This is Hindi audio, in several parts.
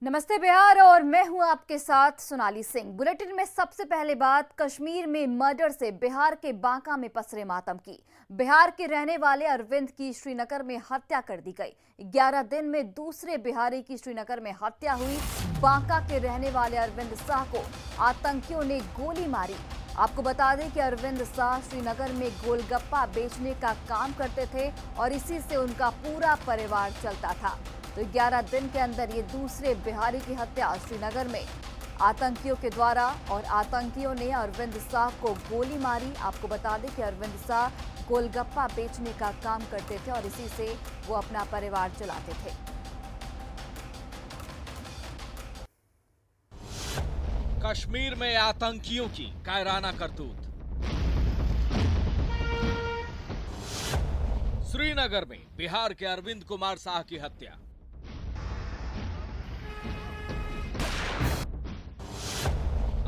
नमस्ते बिहार और मैं हूं आपके साथ सोनाली सिंह। बुलेटिन में सबसे पहले बात कश्मीर में मर्डर से बिहार के बांका में पसरे मातम की। बिहार के रहने वाले अरविंद की श्रीनगर में हत्या कर दी गई। 11 दिन में दूसरे बिहारी की श्रीनगर में हत्या हुई। बांका के रहने वाले अरविंद शाह को आतंकियों ने गोली मारी। आपको बता दें कि अरविंद शाह श्रीनगर में गोलगप्पा बेचने का काम करते थे और इसी से उनका पूरा परिवार चलता था। तो 11 दिन के अंदर ये दूसरे बिहारी की हत्या श्रीनगर में आतंकियों के द्वारा, और आतंकियों ने अरविंद शाह को गोली मारी। आपको बता दें कि अरविंद शाह गोलगप्पा बेचने का काम करते थे और इसी से वो अपना परिवार चलाते थे। कश्मीर में आतंकियों की कायराना करतूत। श्रीनगर में बिहार के अरविंद कुमार शाह की हत्या।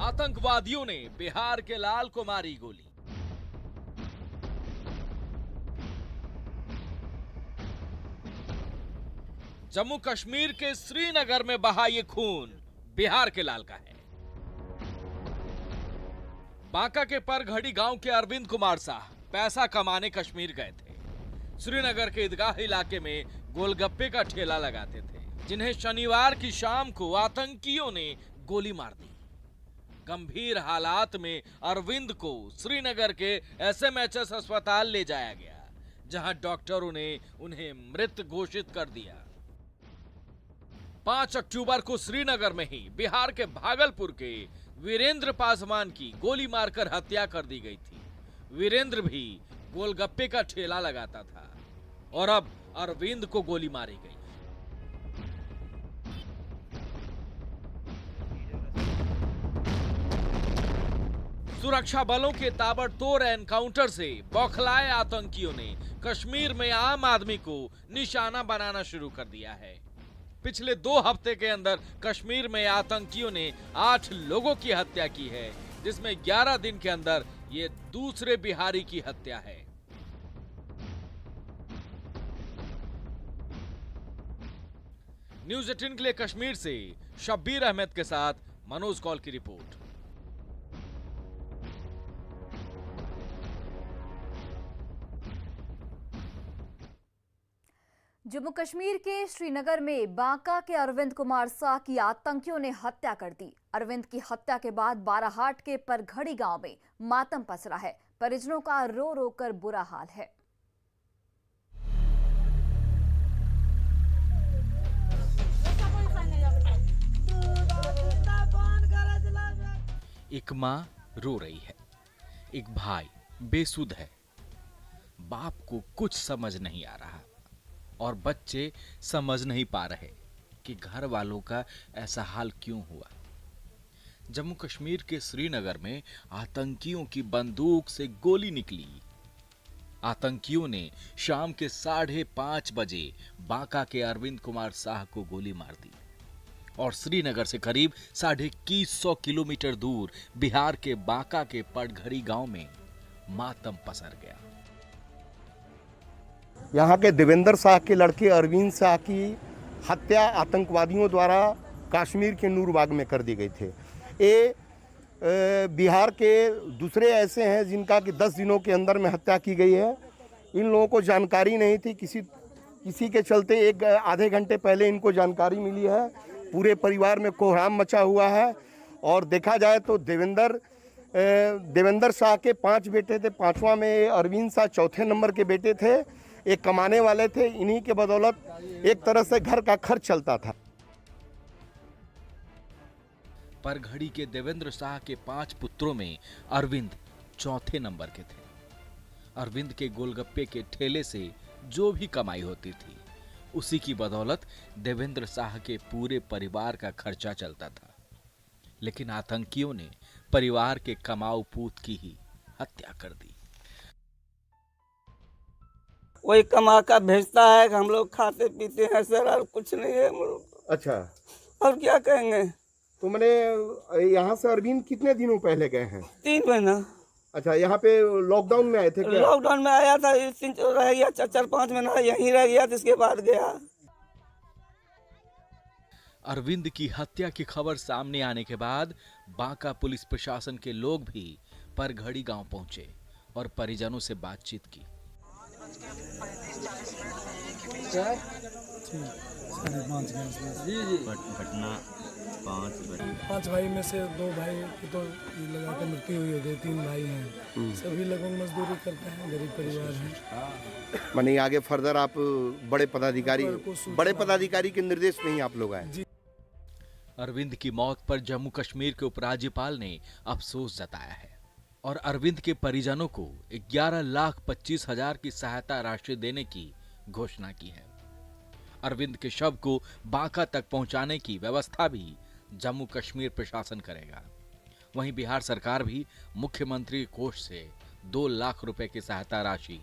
आतंकवादियों ने बिहार के लाल को मारी गोली। जम्मू कश्मीर के श्रीनगर में बहा ये खून बिहार के लाल का है। बांका के परघड़ी गांव के अरविंद कुमार शाह पैसा कमाने कश्मीर गए थे। श्रीनगर के ईदगाह इलाके में गोलगप्पे का ठेला लगाते थे, जिन्हें शनिवार की शाम को आतंकियों ने गोली मार दी। गंभीर हालात में अरविंद को श्रीनगर के एसएमएचएस अस्पताल ले जाया गया, जहां डॉक्टरों ने उन्हें मृत घोषित कर दिया। 5 अक्टूबर को श्रीनगर में ही बिहार के भागलपुर के वीरेंद्र पासवान की गोली मारकर हत्या कर दी गई थी। वीरेंद्र भी गोलगप्पे का ठेला लगाता था और अब अरविंद को गोली मारी गई। सुरक्षा बलों के ताबड़तोड़ एनकाउंटर से बौखलाए आतंकियों ने कश्मीर में आम आदमी को निशाना बनाना शुरू कर दिया है। पिछले 2 हफ्ते के अंदर कश्मीर में आतंकियों ने 8 लोगों की हत्या की है, जिसमें 11 दिन के अंदर ये दूसरे बिहारी की हत्या है। न्यूज़ 18 के लिए कश्मीर से शब्बीर अहमद के साथ मनोज कौल की रिपोर्ट। जम्मू कश्मीर के श्रीनगर में बांका के अरविंद कुमार शाह की आतंकियों ने हत्या कर दी। अरविंद की हत्या के बाद बाराहाट के परघड़ी गांव में मातम पसरा है। परिजनों का रो रो कर बुरा हाल है। एक माँ रो रही है, एक भाई बेसुध है, बाप को कुछ समझ नहीं आ रहा और बच्चे समझ नहीं पा रहे कि घर वालों का ऐसा हाल क्यों हुआ। जम्मू कश्मीर के श्रीनगर में आतंकियों की बंदूक से गोली निकली। आतंकियों ने शाम के 5:30 बजे बांका के अरविंद कुमार शाह को गोली मार दी और श्रीनगर से करीब 2150 किलोमीटर दूर बिहार के बांका के परघड़ी गांव में मातम पसर गया। यहाँ के देवेंद्र शाह के लड़के अरविंद शाह की हत्या आतंकवादियों द्वारा कश्मीर के नूरबाग में कर दी गई थे। ये बिहार के दूसरे ऐसे हैं जिनका कि 10 दिनों के अंदर में हत्या की गई है। इन लोगों को जानकारी नहीं थी, किसी के चलते एक आधे घंटे पहले इनको जानकारी मिली है। पूरे परिवार में कोहराम मचा हुआ है। और देखा जाए तो देवेंद्र शाह के 5 बेटे थे, 5वां में अरविंद शाह चौथे नंबर के बेटे थे। एक कमाने वाले थे, इन्हीं के बदौलत एक तरह से घर का खर्च चलता था। परघड़ी के देवेंद्र शाह के 5 पुत्रों में अरविंद चौथे नंबर के थे। अरविंद के गोलगप्पे के ठेले से जो भी कमाई होती थी, उसी की बदौलत देवेंद्र शाह के पूरे परिवार का खर्चा चलता था। लेकिन आतंकियों ने परिवार के कमाऊ पूत की ही हत्या कर दी। वही कमा का भेजता है, हम लोग खाते पीते हैं सर, और कुछ नहीं है हम लोग। अच्छा, और क्या कहेंगे। तो मैंने यहाँ से अरविंद कितने दिनों पहले गए हैं? 3 महीना। अच्छा, यहाँ पे लॉकडाउन में आए थे क्या? लॉकडाउन में आया था, रह गया 4-5 महीना यहीं रह गया, तो इसके बाद गया। अरविंद की हत्या की खबर सामने आने के बाद बांका पुलिस प्रशासन के लोग भी परघड़ी गांव पहुंचे और परिजनों से बातचीत की। घटना 5 भाई में से 2 भाई की तो लगा के मृत्यु हुई है, 3 भाई हैं। सभी लगभग मजदूरी करते हैं, गरीब परिवार हैं। माने आगे फर्दर आप बड़े पदाधिकारी के निर्देश में ही आप लोग आए। अरविंद की मौत पर जम्मू कश्मीर के उपराज्यपाल ने अफसोस जताया है और अरविंद के परिजनों को 11,25,000 की सहायता राशि देने की घोषणा की है। अरविंद के शव को बांका तक पहुंचाने की व्यवस्था भी जम्मू कश्मीर प्रशासन करेगा। वहीं बिहार सरकार भी मुख्यमंत्री कोष से 2 लाख रुपए की सहायता राशि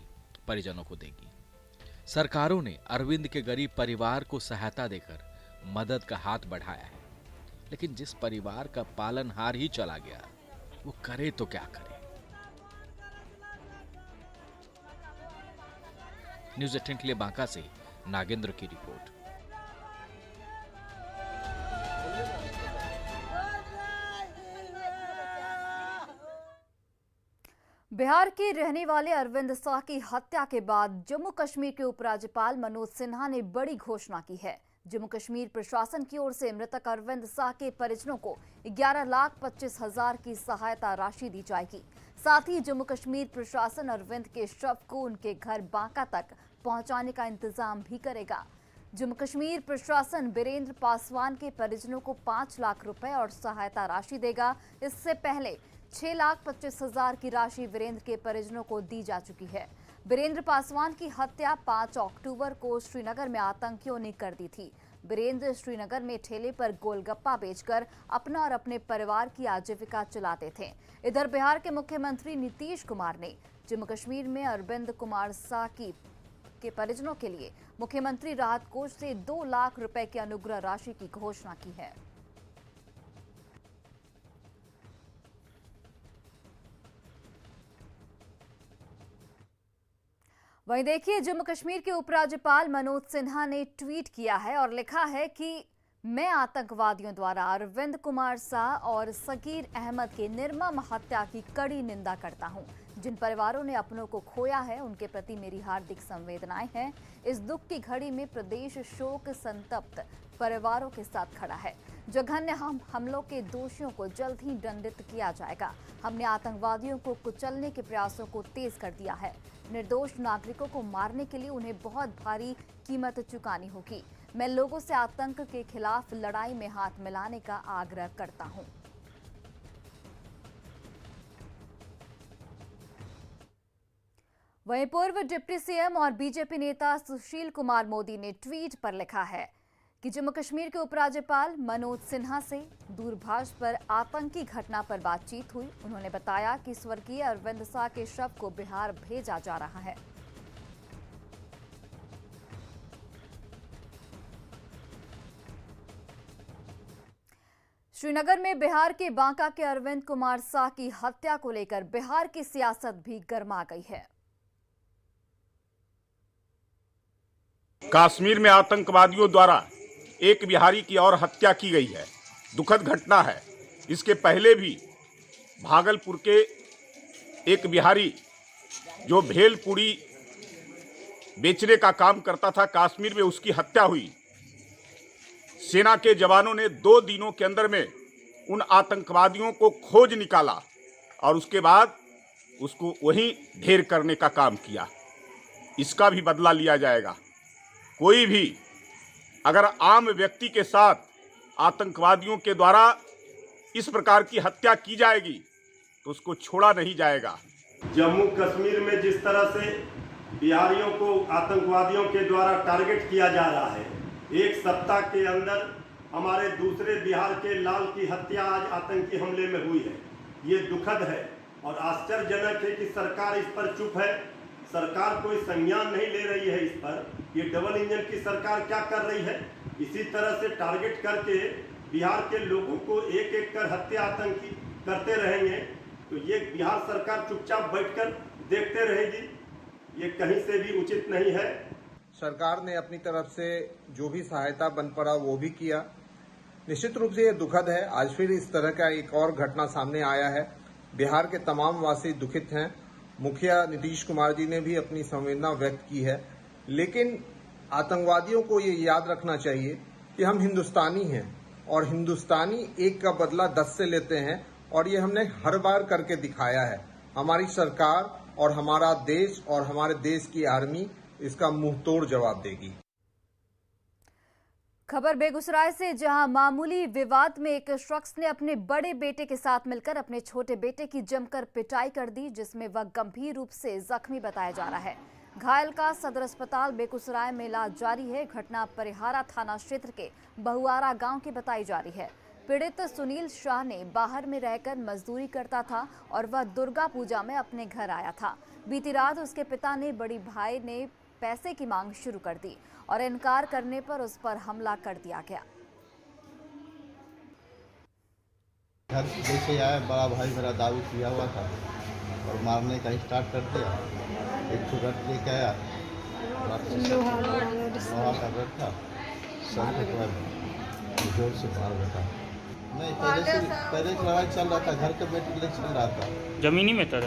परिजनों को देगी। सरकारों ने अरविंद के गरीब परिवार को सहायता देकर मदद का हाथ बढ़ाया है, लेकिन जिस परिवार का पालनहार ही चला गया वो करे तो क्या करे। न्यूज़ 18 के लिए बांका से नागेंद्र की रिपोर्ट। बिहार के रहने वाले अरविंद शाह की हत्या के बाद जम्मू कश्मीर के उपराज्यपाल मनोज सिन्हा ने बड़ी घोषणा की है। जम्मू कश्मीर प्रशासन की ओर से मृतक अरविंद शाह के परिजनों को 11,25,000 की सहायता राशि दी जाएगी। साथ ही जम्मू कश्मीर प्रशासन अरविंद के शव को उनके घर बांका तक पहुंचाने का इंतजाम भी करेगा। जम्मू कश्मीर प्रशासन बीरेंद्र पासवान के परिजनों को 5 लाख रुपए और सहायता राशि देगा। इससे पहले 6,25,000 की राशि वीरेंद्र के परिजनों को दी जा चुकी है। बीरेंद्र पासवान की हत्या 5 अक्टूबर को श्रीनगर में आतंकियों ने कर दी थी। बीरेंद्र श्रीनगर में ठेले पर गोलगप्पा बेचकर अपना और अपने परिवार की आजीविका चलाते थे। इधर बिहार के मुख्यमंत्री नीतीश कुमार ने जम्मू कश्मीर में अरविंद कुमार शाह के परिजनों के लिए मुख्यमंत्री राहत कोष से 2 लाख रुपए की अनुग्रह राशि की घोषणा की है। वहीं देखिए, जम्मू कश्मीर के उपराज्यपाल मनोज सिन्हा ने ट्वीट किया है और लिखा है कि मैं आतंकवादियों द्वारा अरविंद कुमार शाह और सगीर अहमद की निर्मम हत्या की कड़ी निंदा करता हूं। जिन परिवारों ने अपनों को खोया है उनके प्रति मेरी हार्दिक संवेदनाएं हैं। इस दुख की घड़ी में प्रदेश शोक संतप्त परिवारों के साथ खड़ा है। जघन्य हमलों के दोषियों को जल्द ही दंडित किया जाएगा। हमने आतंकवादियों को कुचलने के प्रयासों को तेज कर दिया है। निर्दोष नागरिकों को मारने के लिए उन्हें बहुत भारी कीमत चुकानी होगी। मैं लोगों से आतंक के खिलाफ लड़ाई में हाथ मिलाने का आग्रह करता हूं। वहीं पूर्व डिप्टी सीएम और बीजेपी नेता सुशील कुमार मोदी ने ट्वीट पर लिखा है कि जम्मू कश्मीर के उपराज्यपाल मनोज सिन्हा से दूरभाष पर आतंकी घटना पर बातचीत हुई। उन्होंने बताया कि स्वर्गीय अरविंद शाह के शव को बिहार भेजा जा रहा है। श्रीनगर में बिहार के बांका के अरविंद कुमार शाह की हत्या को लेकर बिहार की सियासत भी गर्मा गई है। कश्मीर में आतंकवादियों द्वारा एक बिहारी की और हत्या की गई है। दुखद घटना है। इसके पहले भी भागलपुर के एक बिहारी जो भेलपुरी बेचने का काम करता था, कश्मीर में उसकी हत्या हुई। सेना के जवानों ने 2 दिनों के अंदर में उन आतंकवादियों को खोज निकाला और उसके बाद उसको वहीं ढेर करने का काम किया। इसका भी बदला लिया जाएगा। कोई भी अगर आम व्यक्ति के साथ आतंकवादियों के द्वारा इस प्रकार की हत्या की जाएगी तो उसको छोड़ा नहीं जाएगा। जम्मू कश्मीर में जिस तरह से बिहारियों को आतंकवादियों के द्वारा टारगेट किया जा रहा है, 1 सप्ताह के अंदर हमारे दूसरे बिहार के लाल की हत्या आज आतंकी हमले में हुई है। ये दुखद है और आश्चर्यजनक है कि सरकार इस पर चुप है। सरकार कोई संज्ञान नहीं ले रही है इस पर। ये डबल इंजन की सरकार क्या कर रही है? इसी तरह से टारगेट करके बिहार के लोगों को एक एक कर हत्या आतंकी करते रहेंगे तो ये बिहार सरकार चुपचाप बैठकर देखते रहेगी। ये कहीं से भी उचित नहीं है। सरकार ने अपनी तरफ से जो भी सहायता बन पड़ा वो भी किया। निश्चित रूप से ये दुखद है। आज फिर इस तरह का एक और घटना सामने आया है। बिहार के तमाम वासी दुखित हैं। मुखिया नीतीश कुमार जी ने भी अपनी संवेदना व्यक्त की है, लेकिन आतंकवादियों को ये याद रखना चाहिए कि हम हिंदुस्तानी हैं और हिंदुस्तानी एक का बदला 10 से लेते हैं और ये हमने हर बार करके दिखाया है। हमारी सरकार और हमारा देश और हमारे देश की आर्मी इसका मुंहतोड़ जवाब देगी। खबर बेगूसराय से, जहां मामूली विवाद में एक शख्स ने अपने बड़े बेटे के साथ मिलकर अपने छोटे बेटे की जमकर पिटाई कर दी, जिसमें वह गंभीर रूप से जख्मी बताया जा रहा है। घायल का सदर अस्पताल बेगूसराय में इलाज जारी है। घटना परिहारा थाना क्षेत्र के बहुआरा गांव की बताई जा रही है। पीड़ित सुनील शाह ने बाहर में रहकर मजदूरी करता था और वह दुर्गा पूजा में अपने घर आया था। बीती रात उसके पिता ने बड़ी भाई ने पैसे की मांग शुरू कर दी और इनकार करने पर उस पर हमला कर दिया गया। घर जैसे आया, बड़ा भाई मेरा दारू पिया हुआ था और मारने का स्टार्ट कर दिया। एक तो रट लेके आया, लोहा का रट था, सर के पर जोर से मार देता। नहीं, पहले से लड़ाई चल रहा था, घर के बेटे के लिए चल रहा था। जमीनी में था,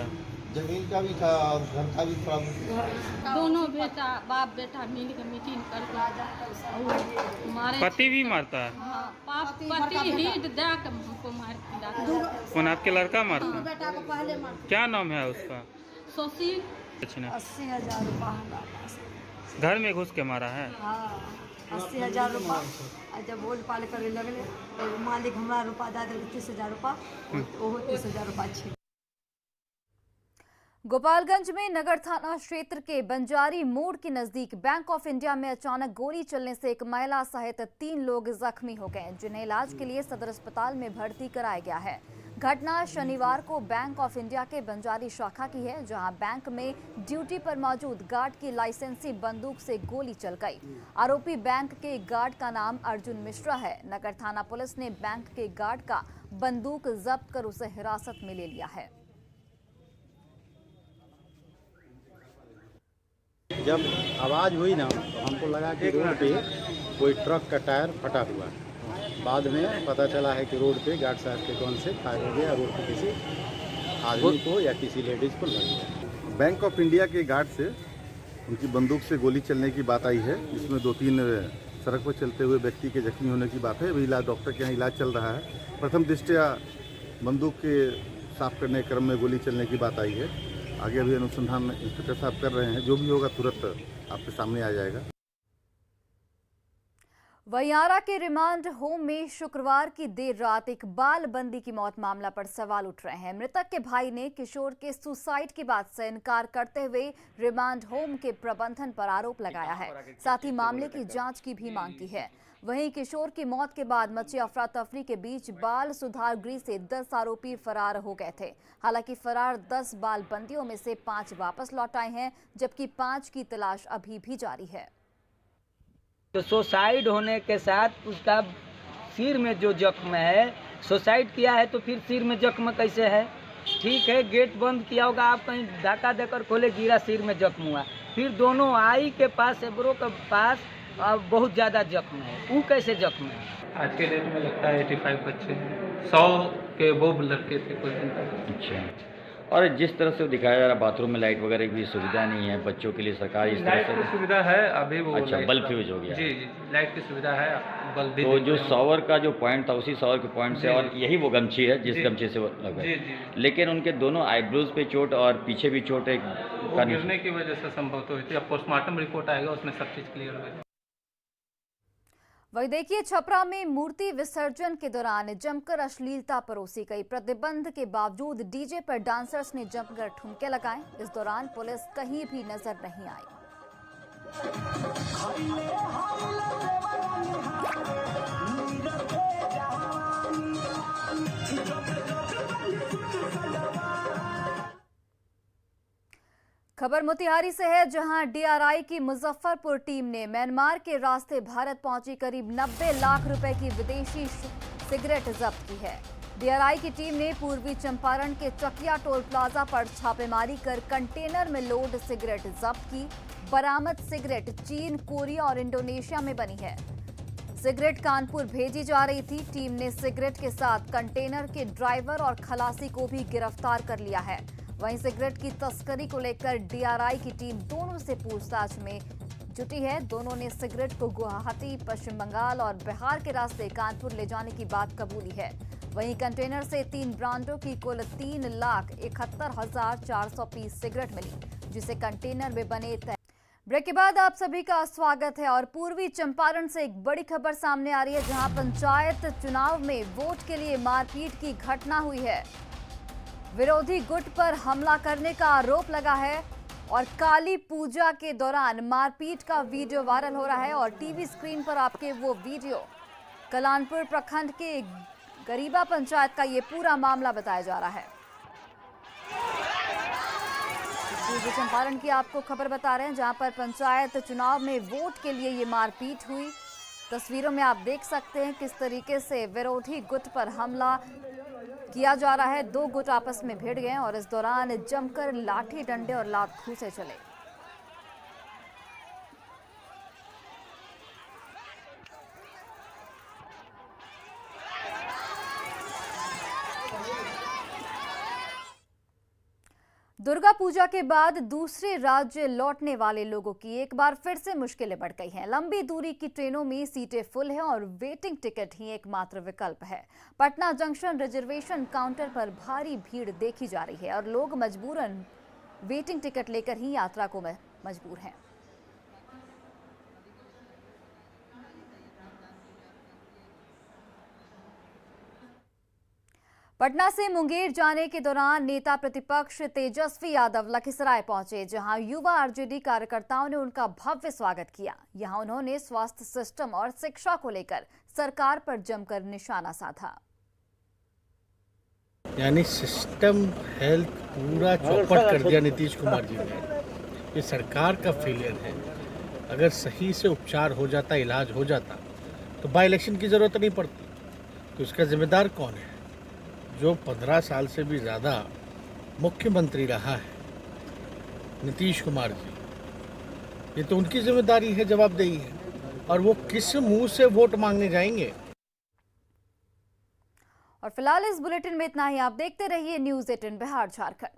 जमीन का भी था और घर का भी थोड़ा। दोनों बेटा बाप बेटा मिल के मीटिंग करके मारे। पति भी मारता है? हाँ, पति ही देख हमको मार। कौन आपके लड़का मारता है? बेटा को पहले मार। क्या नाम है उसका? सोशील। 80,000 रुपया घर में घुस के मारा है? हाँ, 80,000 रुपया। जब बोल पाल करे लगले तो मालिक हमारा रुपया दे दिल 30,000 रुपया, वो 30,000 रुपया छीन। गोपालगंज में नगर थाना क्षेत्र के बंजारी मोड़ के नजदीक बैंक ऑफ इंडिया में अचानक गोली चलने से एक महिला सहित 3 लोग जख्मी हो गए, जिन्हें इलाज के लिए सदर अस्पताल में भर्ती कराया गया है। घटना शनिवार को बैंक ऑफ इंडिया के बंजारी शाखा की है, जहां बैंक में ड्यूटी पर मौजूद गार्ड की लाइसेंसी बंदूक से गोली चल गई। आरोपी बैंक के गार्ड का नाम अर्जुन मिश्रा है। नगर थाना पुलिस ने बैंक के गार्ड का बंदूक जब्त कर उसे हिरासत में ले लिया है। जब आवाज़ हुई ना तो हमको लगा कि रोड पे कोई ट्रक का टायर फटा हुआ। बाद में पता चला है कि रोड पे गार्ड साहब के गन से फायर हो गया, रोड पे किसी आदमी को या किसी लेडीज़ को लग गया। बैंक ऑफ इंडिया के गार्ड से उनकी बंदूक से गोली चलने की बात आई है, जिसमें 2-3 सड़क पर चलते हुए व्यक्ति के जख्मी होने की बात है। अभी इलाज डॉक्टर के यहाँ इलाज चल रहा है। प्रथम दृष्टया बंदूक के साफ करने के क्रम में गोली चलने की बात आई है। आगे अभी अनुसंधान इंस्पेक्टर साहब कर रहे हैं, जो भी होगा तुरंत आपके सामने आ जाएगा। वैयारा के रिमांड होम में शुक्रवार की देर रात एक बाल बंदी की मौत मामला पर सवाल उठ रहे हैं। मृतक के भाई ने किशोर के सुसाइड की बात से इनकार करते हुए रिमांड होम के प्रबंधन पर आरोप लगाया है। साथ ही मामले की जांच की भी मांग की है। वहीं किशोर की मौत के बाद मची अफरा तफरी के बीच बाल सुधार गृह से 10 आरोपी फरार हो गए थे। हालांकि फरार 10 बाल बंदियों में से 5 वापस लौट आए हैं, जबकि 5 की तलाश अभी भी जारी है। तो सुसाइड होने के साथ उसका सिर में जो जख्म है, सुसाइड किया है तो फिर सिर में जख्म कैसे है? ठीक है, गेट बंद किया होगा, आप कहीं धक्का देकर खोले, गिरा, सिर में जख्म हुआ। फिर दोनों आई के पास, एब्रो के पास बहुत ज़्यादा जख्म है, वो कैसे जख्म है? आज के डेट में लगता है 85 बच्चे, 100 के वो लड़के थे कुछ दिन तक। अच्छा, और जिस तरह से दिखाया जा रहा, बाथरूम में लाइट वगैरह की सुविधा नहीं है बच्चों के लिए, सरकार इस तरह से लाइट की सुविधा है अभी वो। अच्छा, बल्ब फ्यूज हो गया? जी जी, लाइट की सुविधा है, बल्ब भी। तो जो शॉवर का जो पॉइंट था, उसी शॉवर के पॉइंट से, और यही वो गमछी है जिस गमछी से वो लगा। जी जी। लेकिन उनके दोनों आईब्रोज पे चोट और पीछे भी चोट, एक गिरने की वजह से संभव हुई थी। अब पोस्टमार्टम रिपोर्ट आएगा, उसमें सब चीज क्लियर होगी। वही देखिए, छपरा में मूर्ति विसर्जन के दौरान जमकर अश्लीलता परोसी गई। प्रतिबंध के बावजूद डीजे पर डांसर्स ने जमकर ठुमके लगाए। इस दौरान पुलिस कहीं भी नजर नहीं आई। खबर मोतिहारी से है, जहां डीआरआई की मुजफ्फरपुर टीम ने म्यांमार के रास्ते भारत पहुंची करीब 90 लाख रुपए की विदेशी सिगरेट जब्त की है। डीआरआई की टीम ने पूर्वी चंपारण के चकिया टोल प्लाजा पर छापेमारी कर कंटेनर में लोड सिगरेट जब्त की। बरामद सिगरेट चीन, कोरिया और इंडोनेशिया में बनी है। सिगरेट कानपुर भेजी जा रही थी। टीम ने सिगरेट के साथ कंटेनर के ड्राइवर और खलासी को भी गिरफ्तार कर लिया है। वहीं सिगरेट की तस्करी को लेकर डीआरआई की टीम दोनों से पूछताछ में जुटी है। दोनों ने सिगरेट को गुवाहाटी, पश्चिम बंगाल और बिहार के रास्ते कानपुर ले जाने की बात कबूली है। वहीं कंटेनर से 3 ब्रांडों की कुल 3,71,400 पीस सिगरेट मिली, जिसे कंटेनर में बने ब्रेक के बाद आप सभी का स्वागत है। और पूर्वी चंपारण से एक बड़ी खबर सामने आ रही है, जहां पंचायत चुनाव में वोट के लिए मारपीट की घटना हुई है। विरोधी गुट पर हमला करने का आरोप लगा है और काली पूजा के दौरान मारपीट का वीडियो वायरल हो रहा है। और टीवी स्क्रीन पर आपके वो वीडियो कलानपुर प्रखंड के गरीबा पंचायत का ये पूरा मामला बताया जा रहा है। पूर्वी चंपारण की आपको खबर बता रहे हैं, जहां पर पंचायत चुनाव में वोट के लिए ये मारपीट हुई। तस्वीरों में आप देख सकते हैं किस तरीके से विरोधी गुट पर हमला किया जा रहा है। 2 गुट आपस में भिड़ गए और इस दौरान जमकर लाठी डंडे और लात घूंसे चले। दुर्गा पूजा के बाद दूसरे राज्य लौटने वाले लोगों की एक बार फिर से मुश्किलें बढ़ गई हैं। लंबी दूरी की ट्रेनों में सीटें फुल हैं और वेटिंग टिकट ही एकमात्र विकल्प है। पटना जंक्शन रिजर्वेशन काउंटर पर भारी भीड़ देखी जा रही है और लोग मजबूरन वेटिंग टिकट लेकर ही यात्रा को मजबूर हैं। पटना से मुंगेर जाने के दौरान नेता प्रतिपक्ष तेजस्वी यादव लखीसराय पहुंचे, जहां युवा आरजेडी कार्यकर्ताओं ने उनका भव्य स्वागत किया। यहां उन्होंने स्वास्थ्य सिस्टम और शिक्षा को लेकर सरकार पर जमकर निशाना साधा। यानी सिस्टम हेल्थ पूरा चौपट कर दिया नीतीश कुमार जी ने। ये सरकार का फेलियर है। अगर सही से उपचार हो जाता, इलाज हो जाता, तो बाई इलेक्शन की जरूरत नहीं पड़ती। तो इसका जिम्मेदार कौन है? जो 15 साल से भी ज़्यादा मुख्यमंत्री रहा है, नीतीश कुमार जी, ये तो उनकी जिम्मेदारी है, जवाबदेही है। और वो किस मुंह से वोट मांगने जाएंगे? और फिलहाल इस बुलेटिन में इतना ही। आप देखते रहिए न्यूज़ 18 बिहार झारखंड।